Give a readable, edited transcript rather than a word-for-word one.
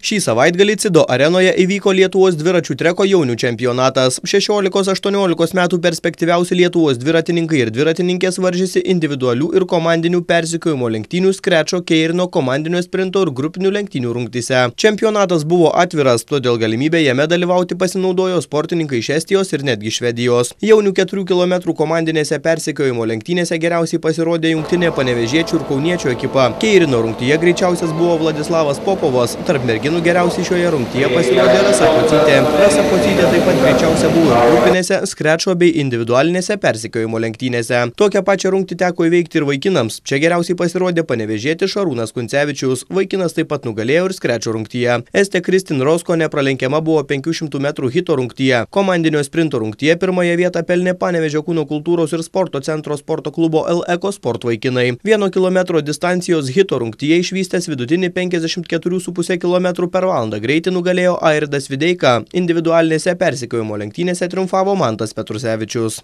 Šį savaitgalį Cido arenoje įvyko Lietuvos dviračių treko jaunių čempionatas. 16–18 metų perspektyviausi Lietuvos dviratininkai ir dviratininkės varžėsi individualių ir komandinių persekiojimo lenktynių skrečo keirino komandinio sprinto ir grupinių lenktynių rungtyse. Čempionatas buvo atviras, todėl galimybę jame dalyvauti pasinaudojo sportininkai iš Estijos ir netgi Švedijos. Jaunių 4 km komandinėse persekiojimo lenktynėse geriausiai pasirodė jungtinė panevėžiečių ir kauniečių ekipa. Keirino rungtyje greičiausias buvo Vladislavas Popovas, tarp merginų geriausiai šioje rungtyje pasirodė Rasa Pocytė. Rasa Pocytė taip pat greičiausia buvo ir grupinėse, skrečo bei individualinėse persekiojimo lenktynėse. Tokią pačią rungtį teko įveikti ir vaikinams. Čia geriausiai pasirodė panevėžietis Šarūnas Kuncevičius. Vaikinas taip pat nugalėjo ir skrečo rungtyje. Estė Kristin Rosko nepralenkiama buvo 500 metrų hito rungtyje. Komandinio sprinto rungtyje pirmąją vietą pelnė Panevėžio kūno kultūros ir sporto centro sporto klubo L-Eko Sport vaikinai. 1 km distancijos hito rungtyje išvystęs vidutinį 54,5 km per valandą greitį nugalėjo Airdas Videika. Individualinėse persekiojimo lenktynėse triumfavo Mantas Petrusevičius.